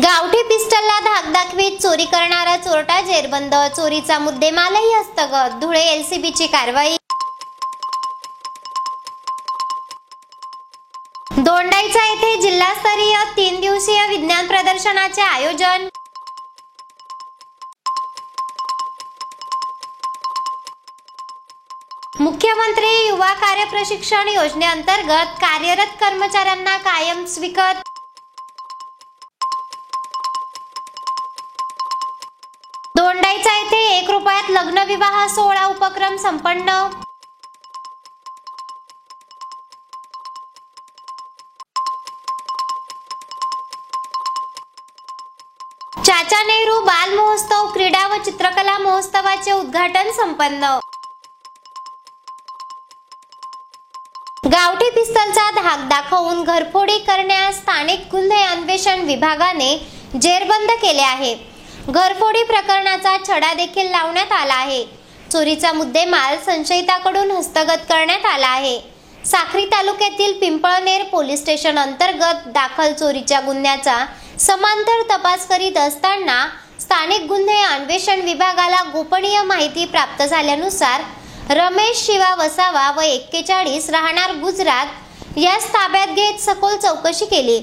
गावठी पिस्टलला धाक दाखवीत चोरी करणारा चोरटा जेरबंद, चोरीचा मुद्देमालही हस्तगत. धुळे एलसीबीची कारवाई. दोंडाईचा येथे जिल्हास्तरीय 3 दिवसीय विज्ञान प्रदर्शनाचे आयोजन. मुख्यमंत्री युवा कार्य प्रशिक्षण योजनेअंतर्गत कार्यरत कर्मचाऱ्यांना कायम स्वीकृत. दोंडाईचा येथे 1 रुपयात लग्न विवाह सोहळा उपक्रम संपन्न. चाचा नेहरू बाल महोत्सव क्रीडा व चित्रकला महोत्सवाचे उद्घाटन संपन्न. गावठी पिस्तलचा धाक दाखवून घरफोडी करण्यास स्थानिक गुन्हे अन्वेषण विभागाने जेरबंद केले आहे. घरफोडी प्रकरणाचा छडा देखील लावण्यात आला आहे. चोरीचा मुद्देमाल संशयिताकडून हस्तगत करण्यात आला आहे. साक्री तालुक्यातील पिंपळनेर पोलीस स्टेशन अंतर्गत दाखल चोरीच्या गुन्ह्याचा समांतर तपास करीत असताना स्थानिक गुन्हे अन्वेषण विभागाला गोपनीय माहिती प्राप्त झाल्यानुसार रमेश शिवा वसावा व 41 राहणार गुजरात यास ताब्यात घेत सखोल चौकशी केली.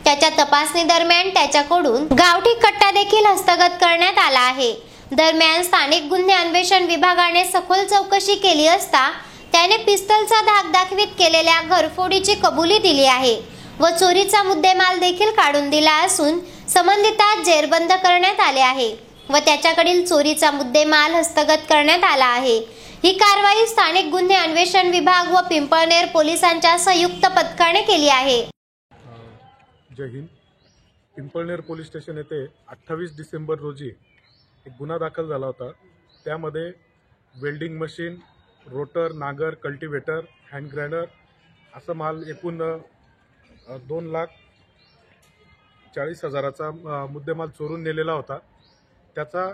त्याच्या तपासणी दरम्यान त्याच्याकडून गावठी कट्टा देखील हस्तगत करण्यात आला आहे. दरम्यान स्थानिक गुन्हे अन्वेषण विभागाने सखोल चौकशी केली असता त्याने पिस्तलचा धाक दाखवीत केलेल्या घरफोडीची कबुली दिली आहे व चोरीचा मुद्देमाल देखील काढून दिला असून संबंधितास जेरबंद करण्यात आले आहे व त्याच्याकडील चोरीचा मुद्देमाल हस्तगत करण्यात आला आहे. ही कारवाई स्थानिक गुन्हे अन्वेषण विभाग व पिंपळनेर पोलिसांच्या संयुक्त पथकाने केली आहे. जय हिंद. पिंपळनेर पोलीस स्टेशन येथे 28 डिसेंबर रोजी एक गुन्हा दाखल झाला होता. त्यामध्ये वेल्डिंग मशीन, रोटर, नागर, कल्टिवेटर, हँड ग्राइंडर असं माल एकूण 2,40,000चा मुद्देमाल चोरून नेलेला होता. त्याचा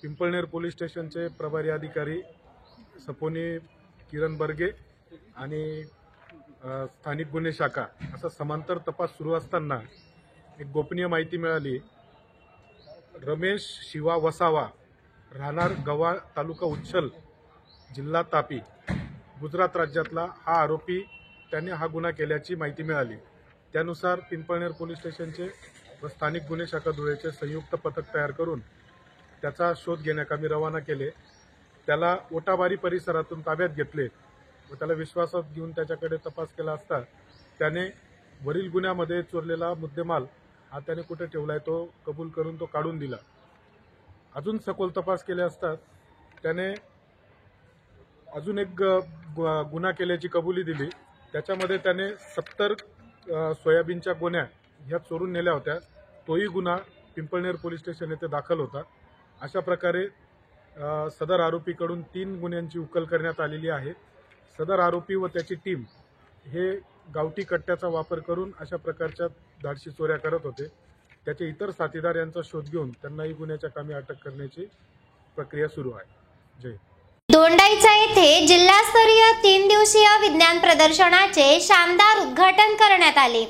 पिंपळनेर पोलीस स्टेशनचे प्रभारी अधिकारी सपोनी किरण बर्गे आणि स्थानिक गुन्हे शाखा असा समांतर तपास सुरू असताना एक गोपनीय माहिती मिळाली. रमेश शिवा वसावा राहणार गवा तालुका उच्छल जिल्हा तापी गुजरात राज्यातला हा आरोपी त्याने हा गुन्हा केल्याची माहिती मिळाली. त्यानुसार पिंपळनेर पोलीस स्टेशनचे व स्थानिक गुन्हे शाखा धुळेचे संयुक्त पथक तयार करून त्याचा शोध घेण्याकामी रवाना केले. त्याला ओटाबारी परिसरातून ताब्यात घेतले व त्याला विश्वासात घेऊन त्याच्याकडे तपास केला असता त्याने वरील गुन्ह्यामध्ये चोरलेला मुद्देमाल हा त्याने कुठे ठेवला आहे तो कबूल करून तो काढून दिला. अजून सखोल तपास केले असता त्याने अजून एक गुन्हा केल्याची कबुली दिली. त्याच्यामध्ये त्याने 70 सोयाबीनच्या गोण्या ह्या चोरून नेल्या होत्या. तोही गुन्हा पिंपळनेर पोलीस स्टेशन येथे दाखल होता. अशा प्रकारे सदर आरोपीकडून 3 गुन्ह्यांची उकल करण्यात आलेली आहे. सदर आरोपी व त्याची टीम हे गावठी कट्ट्याचा वापर करून अशा प्रकारच्या धाडसी चोऱ्या करत होते. त्याचे इतर साथीदार यांचा शोध घेऊन त्यांनाही गुन्ह्याच्या कामी अटक करण्याची प्रक्रिया सुरू आहे. जय. दोंडाईचा येथे जिल्हास्तरीय 3 दिवसीय विज्ञान प्रदर्शनाचे शानदार उद्घाटन करण्यात आले.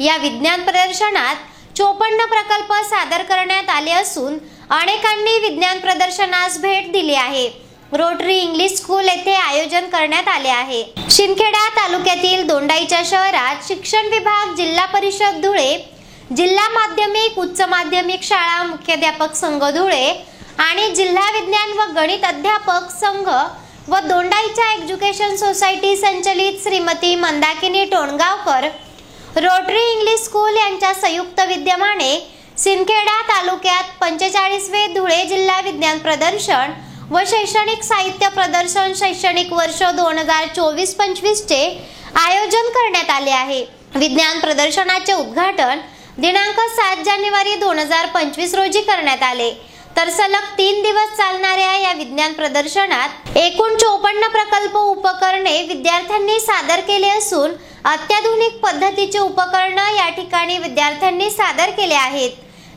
या विज्ञान प्रदर्शनात 54 प्रकल्प सादर करण्यात आले असून अनेकांनी विज्ञान प्रदर्शनास भेट दिली आहे. रोटरी इंग्लिश स्कूल येथे आयोजन करण्यात आले आहे. शिंदखेडा तालुक्यातील दोंडाईच्या शहरात शिक्षण विभाग, जिल्हा परिषद धुळे, जिल्हा माध्यमिक उच्च माध्यमिक शाळा मुख्याध्यापक संघ धुळे आणि जिल्हा विज्ञान व गणित अध्यापक संघ व दोंडाईच्या एज्युकेशन सोसायटी संचलित Shrimati Mandakini Tongaonkar rotary English school यांच्या संयुक्त विद्यमाने सिंदखेडा तालुक्यात 45वे धुळे जिल्हा विज्ञान प्रदर्शन व शैक्षणिक साहित्य प्रदर्शन शैक्षणिक वर्ष 2024-25 चे आयोजन करण्यात आले आहे. विज्ञान प्रदर्शनाचे उद्घाटन दिनांक 7 जानेवारी 2025 रोजी करण्यात आले. तर सलग 3 दिवस चालणाऱ्या या विज्ञान प्रदर्शनात एकूण 54 प्रकल्प उपकरणे विद्यार्थ्यांनी सादर केले असून अत्याधुनिक पद्धतीचे उपकरणे या ठिकाणी विद्यार्थ्यांनी सादर केले आहेत.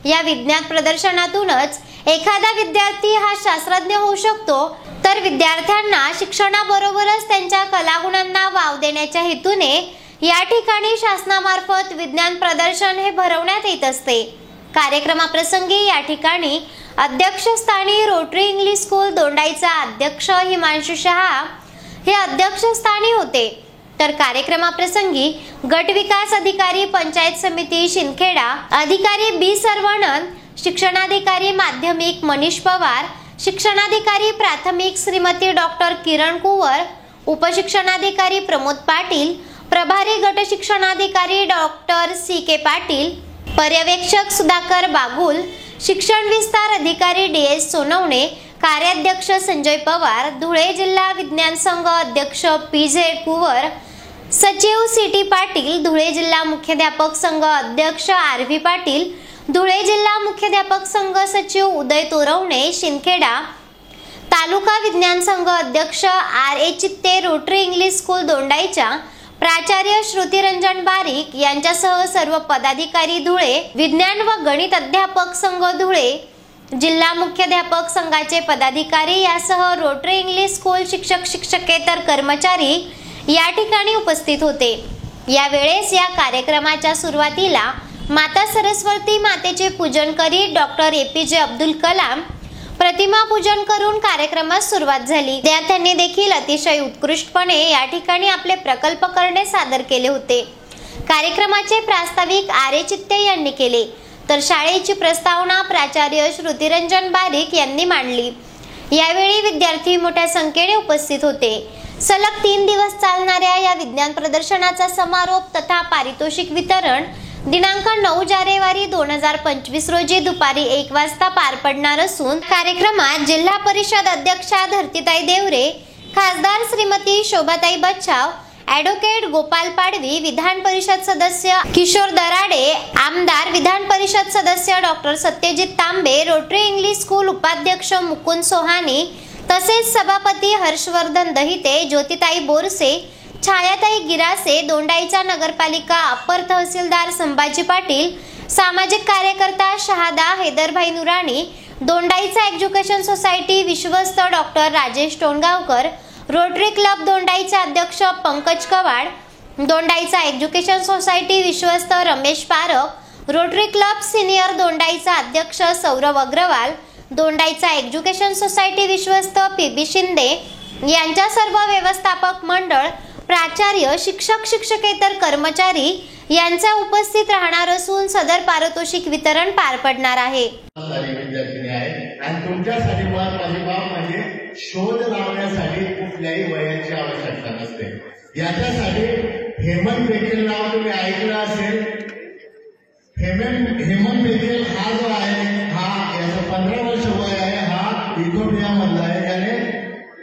या विज्ञान प्रदर्शनातूनच एखादा विद्यार्थी हा शास्त्रज्ञ होऊ शकतो. तर विद्यार्थ्यांना शिक्षणाबरोबरच त्यांच्या कलागुणांना वाव देण्याच्या हेतूने या ठिकाणी शासनामार्फत विज्ञान प्रदर्शन हे भरवण्यात येत असते. कार्यक्रमाप्रसंगी या ठिकाणी अध्यक्षस्थानी रोटरी इंग्लिश स्कूल दोंडाईचा अध्यक्ष हिमांशु शहा हे अध्यक्षस्थानी होते। तर कार्यक्रमाप्रसंगी गट विकास अधिकारी पंचायत समिती शिंदखेडा अधिकारी बी सर्वानंद, शिक्षणाधिकारी माध्यमिक मनीष पवार, शिक्षणाधिकारी प्राथमिक श्रीमती डॉक्टर किरण कुवर, उपशिक्षणाधिकारी प्रमोद पाटील, प्रभारी गट शिक्षणाधिकारी डॉक्टर सी के पाटील, पर्यवेक्षक सुधाकर बागुल, शिक्षण विस्तार अधिकारी डी एस सोनवणे, कार्याध्यक्ष संजय पवार, धुळे जिल्हा विज्ञान संघ अध्यक्ष पी झेड कुवर, सचिव सी टी पाटील, धुळे जिल्हा मुख्याध्यापक संघ अध्यक्ष आर व्ही पाटील, धुळे जिल्हा मुख्याध्यापक संघ सचिव उदय तोरवणे शिंदखेडा, तालुका विज्ञान संघ अध्यक्ष आर ए चित्ते रोटरी इंग्लिश स्कूल दोंडाईच्या प्राचार्य श्रुतिरंजन बारीक यांच्यासह सर्व पदाधिकारी धुळे, विज्ञान व गणित अध्यापक संघ धुळे, जिल्हा मुख्याध्यापक संघाचे पदाधिकारी यासह रोटरी इंग्लिश स्कूल शिक्षक शिक्षकेतर कर्मचारी या ठिकाणी उपस्थित होते। यावेळेस या कार्यक्रमाच्या सुरुवातीला माता सरस्वती मातेचे पूजन करीत डॉक्टर APJ अब्दुल कलाम प्रतिमा पूजन करून कार्यक्रमास सुरुवात झाली। विद्यार्थ्यांनी देखील अतिशय उत्कृष्टपणे या ठिकाणी आपले प्रकल्प करणे सादर केले होते। कार्यक्रमाचे प्रास्ताविक आर ए चित्ते यांनी केले, तर शाळेची प्रस्तावना प्राचार्य श्रुतिरंजन बारीक यांनी मांडली। यावेळी विद्यार्थी मोठ्या संख्येने उपस्थित होते। सलग 3 दिवस चालणाऱ्या या विज्ञान प्रदर्शनाचा समारोप तथा पारितोषिक वितरण दिनांक 9 जानेवारी 2025 रोजी दुपारी 1 वाजता पार पडणार असून कार्यक्रमात जिल्हा परिषद अध्यक्षा धरतीताई देवरे, खासदार श्रीमती शोभाताई बच्छाव, ॲडव्होकेट गोपाल पाडवी, विधान परिषद सदस्य किशोर दराडे, आमदार, विधान परिषद सदस्य डॉक्टर सत्यजित तांबे, रोटरी इंग्लिश स्कूल उपाध्यक्ष मुकुंद सोहानी तसेच सभापती हर्षवर्धन दहिते, ज्योतिताई बोरसे, छायाताई गिरासे, दोंडाईचा नगरपालिका अप्पर तहसीलदार संभाजी पाटील, सामाजिक कार्यकर्ता शहादा हैदरभाई नुराणी, दोंडाईचा एज्युकेशन सोसायटी विश्वस्त doctor Rajesh Tongaonkar, Rotary club दोंडाईचे अध्यक्ष पंकज कवाड, दोंडाईचा एज्युकेशन सोसायटी विश्वस्त Ramesh Parakh, Rotary club senior Dondaicha अध्यक्ष सौरभ अग्रवाल, दोंडाईचा एज्युकेशन सोसायटी विश्वस्त पी शिंदे यांच्या सर्व व्यवस्थापक मंडळ, प्राचार्य, शिक्षक शिक्षकेतर कर्मचारी यांचा उपस्थित राहणार असून सदर पारितोषिक वितरण पार पडणार आहे। आणि तुमच्यासाठी माझी बाब म्हणजे शोध लावण्यासाठी कुठल्याही वयाची आवश्यकता नसते। याच्यासाठी हेमंत बेखेल नाव तुम्ही ऐकलं असेल। हेमंत बेखेल हा जो आहे हा याचं 15 वर्ष वय आहे। हा इथिओपियामधला आहे। त्याने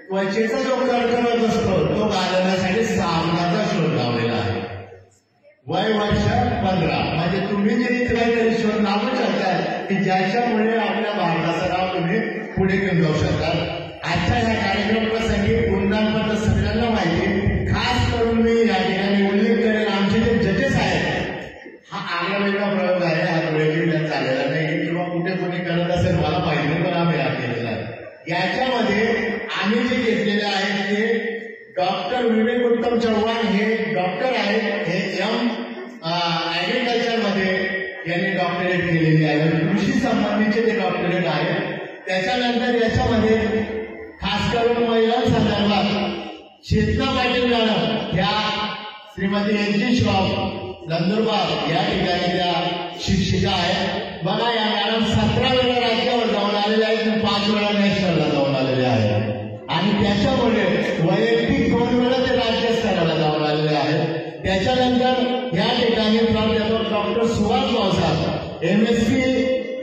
त्वचेचा जो कर्करोग असतो तो घालवण्यासाठी साबणाचा शोध लावलेला आहे। वय वर्ष 15 म्हणजे तुम्ही जरी काहीतरी शोध लावू शकता की ज्याच्यामुळे आपल्या भारताचं नाव तुम्ही पुढे घेऊन जाऊ शकता। आजच्या या कार्यक्रम प्रसंगी गुणगानपत्र सगळ्यांना माहिती, खास करून मी या ठिकाणी उल्लेख करेन आमचे जे जजेस आहेत। हा आगळावेगळा प्रयोग आहे, हा धुळे जिल्ह्यात चाललेला नाही किंवा कुठे कोणी करत असेल मला माहिती नाही, पण आम्ही हा केलेला आहे। याच्यामध्ये आम्ही जे घेतलेले आहेत ते डॉक्टर विवेक उत्तम चव्हाण हे डॉक्टर आहेत। हे ऍग्रिकल्चर मध्ये यांनी डॉक्टरेट केलेली आहे, कृषी संबंधीचे ते डॉक्टरेट आहे। त्याच्यानंतर याच्यामध्ये खास करून महिलांसंदर्भात चेतना पाटील मॅडम ह्या श्रीमती एनजी श्रॉफ नंदुरबार या ठिकाणी त्या शिक्षिका आहेत। बघा या मॅडम 17 वेळा राज्यावर जाऊन आलेल्या आहेत, 5 वेळा नॅशनलला जाऊन आलेल्या आहेत आणि त्याच्यामुळे वैयक्तिक 2 वेळा ते राज्यस्तराला जाऊन आलेले आहेत। त्याच्यानंतर या ठिकाणी प्राध्यापक doctor Suhas Bhavsar MSc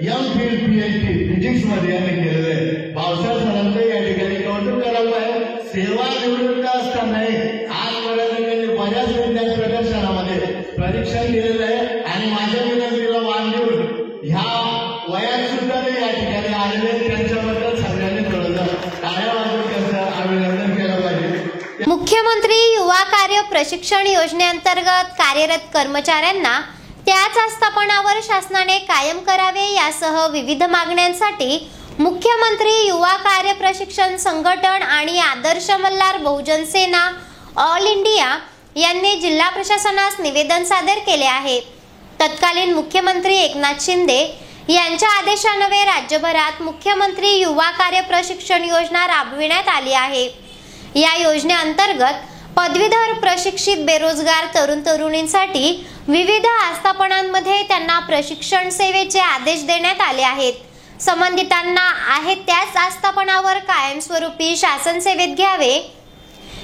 MPhil PhD physics मध्ये यांनी केलेलं आहे। भावसार सरांचं या ठिकाणी कौतुक करावं आहे। सेवा निवृत्त असतानाही आजपर्यंत त्यांनी बऱ्याच विज्ञान प्रदर्शनामध्ये परीक्षण दिलेलं आहे आणि माझ्या विनंतीला मान देऊन ह्या वयात सुद्धा ते या ठिकाणी आलेले त्यांच्याबद्दल सगळ्यांनी थोडंसं टाळ्या वाजवून त्यांचं अभिनंदन केलं पाहिजे। मुख्यमंत्री युवा कार्य प्रशिक्षण योजनेअंतर्गत कार्यरत कर्मचाऱ्यांना त्याच आस्थापनावर शासनाने कायम करावे यासह विविध मागण्यांसाठी मुख्यमंत्री युवा कार्य प्रशिक्षण संघटन आणि आदर्श मल्हार बहुजन सेना ऑल इंडिया यांनी जिल्हा प्रशासनास निवेदन सादर केले आहे। तत्कालीन मुख्यमंत्री एकनाथ शिंदे यांच्या आदेशान्वये राज्यभरात मुख्यमंत्री युवा कार्य प्रशिक्षण योजना राबविण्यात आली आहे। या योजनेअंतर्गत पदवीधर प्रशिक्षित बेरोजगार तरुण तरुणींसाठी विविध आस्थापनांमध्ये त्यांना प्रशिक्षण सेवेचे आदेश देण्यात आले आहेत। संबंधितांना आहेत त्याच आस्थापनावर कायमस्वरूपी शासन सेवेत घ्यावे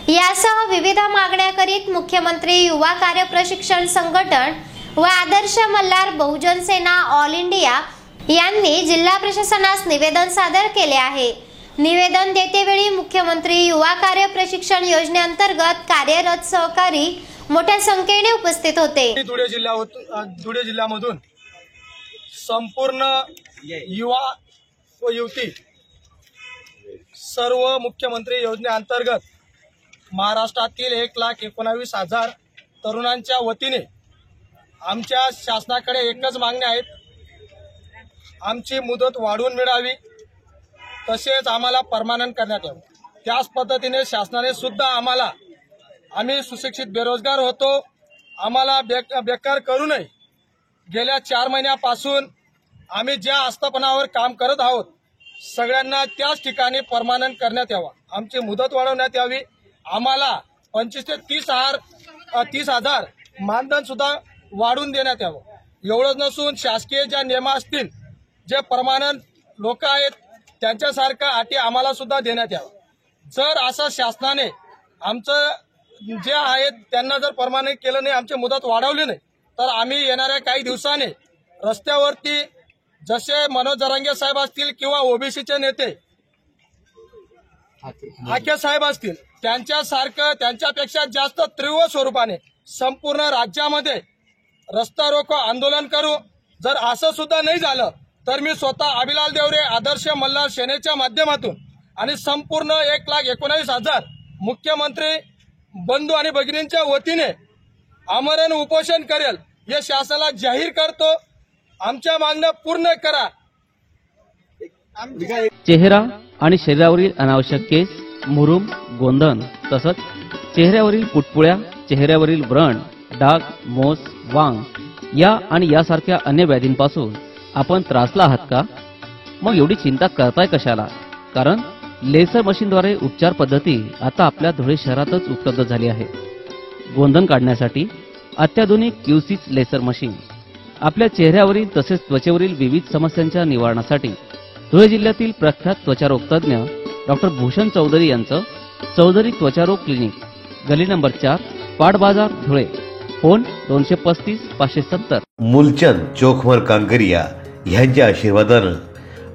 यासह विविध मागण्या करीत मुख्यमंत्री युवा कार्य प्रशिक्षण संघटन व आदर्श मल्हार बहुजन सेना ऑल इंडिया यांनी जिल्हा प्रशासनास निवेदन सादर केले आहे। निवेदन देतेवेळी मुख्यमंत्री युवा कार्य प्रशिक्षण योजनेअंतर्गत कार्यरत सहकारी मोठ्या संख्येने उपस्थित होते। धुळे जिल्ह्यामधून संपूर्ण युवा व युवती सर्व मुख्यमंत्री योजनेअंतर्गत महाराष्ट्रातील 1,19,000 तरुणांच्या वतीने आमच्या शासनाकडे एकच मागणी आहे, आमची मुदत वाढवून मिळावी, तसेच आम्हाला परमनंट करण्यात यावं। त्याच पद्धतीने शासनाने सुद्धा आम्ही सुशिक्षित बेरोजगार होतो, आम्हाला बेकार करू नये। गेल्या 4 महिन्यापासून आम्ही ज्या आस्थापनावर काम करत आहोत सगळ्यांना त्याच ठिकाणी परमनंट करण्यात यावा, आमची मुदत वाढवण्यात यावी, आम्हाला 25 ते 30,000 मानधन सुद्धा वाढवून देण्यात यावं। एवढंच नसून शासकीय ज्या नियम असतील, जे परमनंट लोक आहेत त्यांच्यासारखा अटी आम्हाला सुद्धा देण्यात यावं। जर असं शासनाने आमचं जे आहेत त्यांना जर परमनंट केलं नाही, आमची मुदत वाढवली नाही, तर आम्ही येणाऱ्या काही दिवसांनी रस्त्यावरती जसे मनोज जरांगे साहेब असतील किंवा ओबीसीचे नेते आके साहेब असतील त्यांच्यासारखं त्यांच्यापेक्षा जास्त तीव्र स्वरूपाने संपूर्ण राज्यामध्ये रस्ता रोको आंदोलन करू। जर असं सुद्धा नाही झालं तर मी स्वतः अभिलाल देवरे आदर्श मल्हार सेनेच्या माध्यमातून आणि संपूर्ण 1,19,000 मुख्यमंत्री बंधू आणि भगिनींच्या वतीने आमरण उपोषण करेल, हे शासनाला जाहीर करतो। आमच्या मागण्या पूर्ण करा। चेहरा आणि शरीरावरील अनावश्यक केस, मुरूम, गोंधन तसंच चेहऱ्यावरील पुटपुळ्या, चेहऱ्यावरील व्रण, डाग, मोस, वांग या आणि यासारख्या अन्य व्याधींपासून आपण त्रासला आहात का? मग एवढी चिंता करताय कशाला? कारण लेसर मशीनद्वारे उपचार पद्धती आता आपल्या धुळे शहरातच उपलब्ध झाली आहे। गोंधन काढण्यासाठी अत्याधुनिक क्यूसिस लेसर मशीन, आपल्या चेहऱ्यावरील तसेच त्वचेवरील विविध समस्यांच्या निवारणासाठी धुळे जिल्ह्यातील प्रख्यात त्वचारोग तज्ञ डॉक्टर भूषण चौधरी यांचं चौधरी त्वचारोग क्लिनिक, गली नंबर 4, पाट बाजार, धुळे। फोन 235 570। मूलचंद चोखमर कांकरिया यांच्या आशीर्वादानं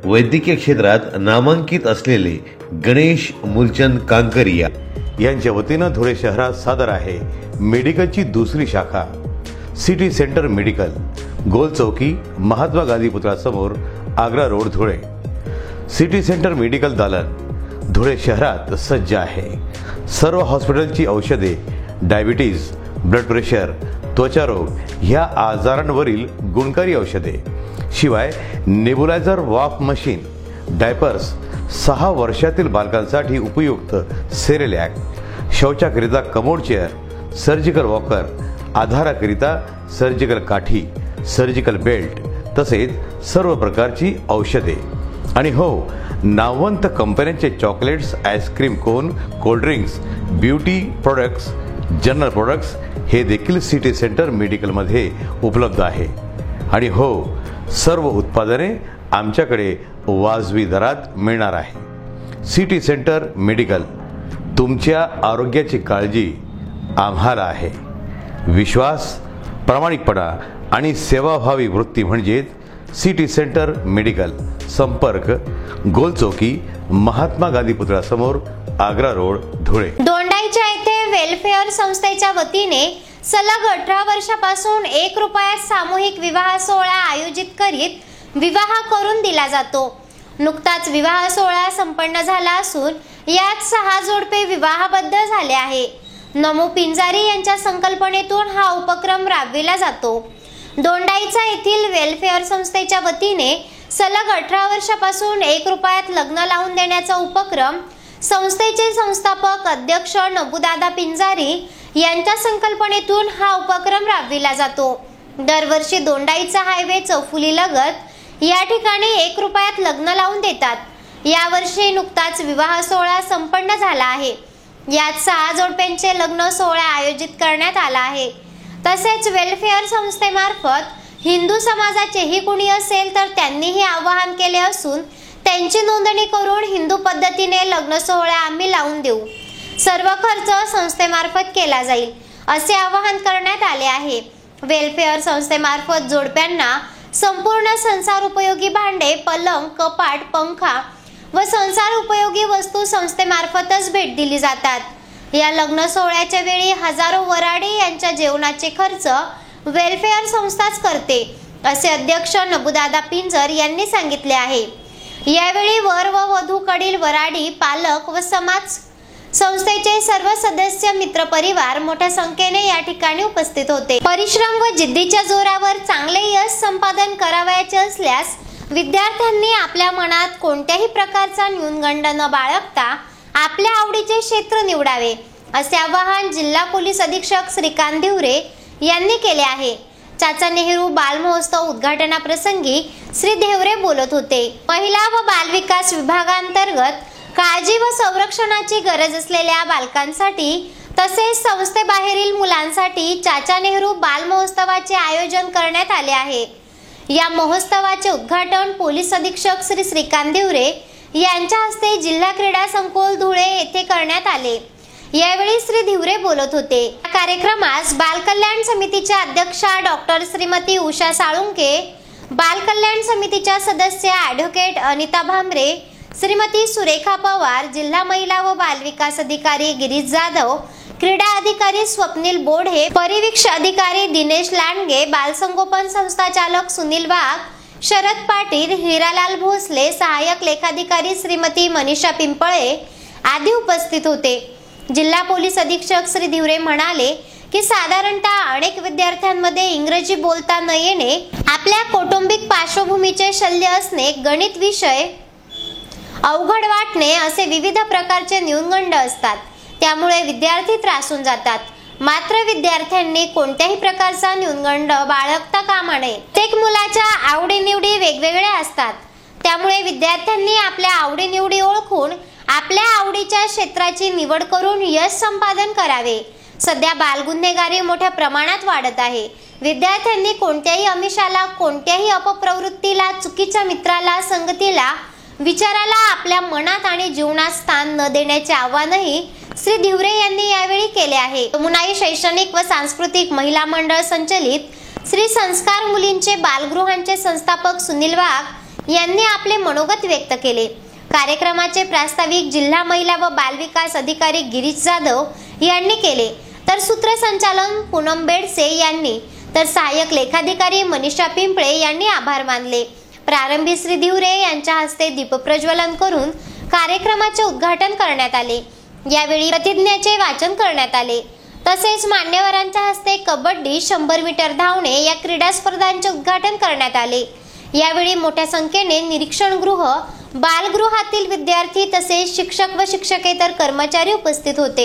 वैद्यकीय क्षेत्रात नामांकित असलेले गणेश मूलचंद कांकरिया यांच्या वतीनं धुळे शहरात सादर आहे मेडिकलची दुसरी शाखा, सिटी सेंटर मेडिकल, गोल चौकी, महात्मा गांधी पुतळ्यासमोर, Agra road, Dhule. City centre medical दालन धुळे शहरात सज्ज आहे। सर्व हॉस्पिटलची औषधे, डायबिटीज, ब्लड प्रेशर, त्वचारोग ह्या आजारांवरील गुणकारी औषधे, शिवाय नेबुलायझर वाफ मशीन, डायपर्स, 6 वर्षातील बालकांसाठी उपयुक्त सेरेलॅक, शौचाकरिता कमोड चेअर, सर्जिकल वॉकर, आधाराकरिता सर्जिकल काठी, सर्जिकल बेल्ट तसेच सर्व प्रकारची औषधे आणि हो, नामवंत कंपन्यांचे chocolates, ice cream cone, cold drinks, beauty products, general products हे देखील सिटी सेंटर मेडिकलमध्ये उपलब्ध आहे। आणि हो, सर्व उत्पादने आमच्याकडे वाजवी दरात मिळणार आहे। सिटी सेंटर मेडिकल, तुमच्या आरोग्याची काळजी आम्हाला आहे। विश्वास, प्रामाणिकपणा आणि सेवाभावी वृत्ती म्हणजेच सिटी सेंटर मेडिकल। संपर्क गोल चौकी, महात्मा गांधी पुतळ्यासमोर, आग्रा रोड, धुळे। दोंडाईच्या येथे वेलफेअर संस्थेच्या वतीने सलग 18 वर्षापासून 1 रुपयात सामूहिक विवाह सोहळा आयोजित करीत विवाह करून दिला जातो। नुकताच विवाह सोहळा संपन्न झाला असून यात 6 जोडपे विवाहबद्ध झाले आहे। नमो पिंजारी यांच्या संकल्पनेतून हा उपक्रम राबविला जातो। दोंडाईचा येथील वेलफेअर संस्थेच्या वतीने सलग 18 वर्षापासून 1 रुपयात लग्न लावून देण्याचा उपक्रम संस्थेचे संस्थापक अध्यक्ष नबूदादा पिंजारी यांच्या संकल्पनेतून हा उपक्रम राबविला जातो। दरवर्षी दोंडाईचा हायवे चौफुली लगत या ठिकाणी 1 रुपयात लग्न लावून देतात. यावर्षी नुकताच विवाह सोहळा संपन्न झाला आहे. यात 6 जोडप्यांचे लग्न सोहळा आयोजित करण्यात आला आहे. तसेच वेलफेअर संस्थेमार्फत हिंदू समाजाचेही कुणी असेल तर त्यांनीही आवाहन केले असून त्यांची नोंदणी करून हिंदू पद्धतीने लग्न सोहळा आम्ही लावून देऊ. सर्व खर्च संस्थेमार्फत केला जाईल असे आवाहन करण्यात आले आहे. वेलफेअर संस्थेमार्फत जोडप्यांना संपूर्ण संसार उपयोगी भांडे, पलंग, कपाट, पंखा व संसार उपयोगी वस्तू संस्थेमार्फतच भेट दिली जातात. या लग्न सोहळ्याच्या वेळी हजारो वराडी यांच्या जेवणाचे खर्च वेलफेअर संस्थाच करते असे अध्यक्ष नबुदादा पिंजर यांनी सांगितले आहे. यावेळी वर व वधूकडील वराडी, पालक व समाज संस्थेचे सर्व सदस्य, मित्रपरिवार मोठ्या संख्येने या ठिकाणी उपस्थित होते. परिश्रम व जिद्दीच्या जोरावर चांगले यश संपादन करावयाचे असल्यास विद्यार्थ्यांनी आपल्या मनात कोणत्याही प्रकारचा न्यूनगंड न बाळगता आपल्या आवडीचे क्षेत्र निवडावे असे आवाहन जिल्हा पोलीस अधीक्षक श्रीकांत धिवरे यांनी केले आहे. चाचा नेहरू बाल महोत्सव उद्घाटनाप्रसंगी श्री धिवरे बोलत होते. महिला व बाल विकास विभागांतर्गत काळजी व संरक्षणाची गरज असलेल्या बालकांसाठी तसेच संस्थेबाहेरील मुलांसाठी चाचा नेहरू बाल महोत्सवाचे आयोजन करण्यात आले आहे. या महोत्सवाचे उद्घाटन पोलीस अधीक्षक श्री श्रीकांत धिवरे यांच्या हस्ते जिल्हा क्रीडा संकुल धुळे येथे करण्यात आले. यावेळी श्री धिवरे बोलत होते. या कार्यक्रमास बाल कल्याण समितीच्या अध्यक्षा डॉक्टर श्रीमती उषा साळुंके, बाल कल्याण समितीच्या सदस्य ॲडव्होकेट अनिता भांबरे, श्रीमती सुरेखा पवार, जिल्हा महिला व बाल विकास अधिकारी गिरीश जाधव, क्रीडा अधिकारी स्वप्नील बोढे, परिवीक्षक अधिकारी दिनेश लांडगे, बालसंगोपन संस्थाचालक सुनील वाघ, शरद पाटील, हिरालाल भोसले, सहाय्यक लेखाधिकारी श्रीमती मनीषा पिंपळे आदी उपस्थित होते. जिल्हा पोलीस अधीक्षक श्री धिवरे म्हणाले की साधारणतः अनेक विद्यार्थ्यांमध्ये इंग्रजी बोलता न येणे, आपल्या कौटुंबिक पार्श्वभूमीचे शल्य असणे, गणित विषय अवघड वाटणे असे विविध प्रकारचे न्यूनगंड असतात. त्यामुळे विद्यार्थी त्रासून जातात. मात्र विद्यार्थ्यांनी कोणत्याही प्रकारचा न्यूनगंड बाळगता कामा नये. प्रत्येक मुलाच्या आवडीनिवडी वेगवेगळ्या असतात. त्यामुळे विद्यार्थ्यांनी आपल्या आवडीनिवडी ओळखून आपल्या आवडीच्या क्षेत्राची निवड करून यश संपादन करावे. सध्या बालगुन्हेगारी मोठ्या प्रमाणात वाढत आहे. विद्यार्थ्यांनी कोणत्याही आमिषाला, कोणत्याही अपप्रवृत्तीला, चुकीच्या मित्राला, संगतीला, विचाराला आपल्या मनात आणि जीवनात स्थान न देण्याचे आवाहनही श्री धिवरे यांनी यावेळी केले आहे. यमुनाई शैक्षणिक व सांस्कृतिक महिला मंडळ संचलित श्री संस्कार मुलींचे बालगृहांचे संस्थापक सुनील वाघ यांनी आपले मनोगत व्यक्त केले. कार्यक्रमाचे प्रास्ताविक जिल्हा महिला व बाल विकास अधिकारी गिरीश जाधव यांनी केले, तर सूत्रसंचालन पूनम बेडसे यांनी, तर सहाय्यक लेखाधिकारी मनीषा पिंपळे यांनी आभार मानले. प्रारंभी श्री धिवरे यांच्या हस्ते दीपप्रज्वलन करून कार्यक्रमाचे उद्घाटन करण्यात आले. यावेळी प्रतिज्ञेचे वाचन करण्यात आले. तसेच मान्यवरांच्या हस्ते कबड्डी, 100 मीटर धावणे या क्रीडा स्पर्धांचे उद्घाटन करण्यात आले. यावेळी मोठ्या संख्येने निरीक्षण गृह, बालगृहातील विद्यार्थी तसेच शिक्षक व शिक्षकेतर कर्मचारी उपस्थित होते.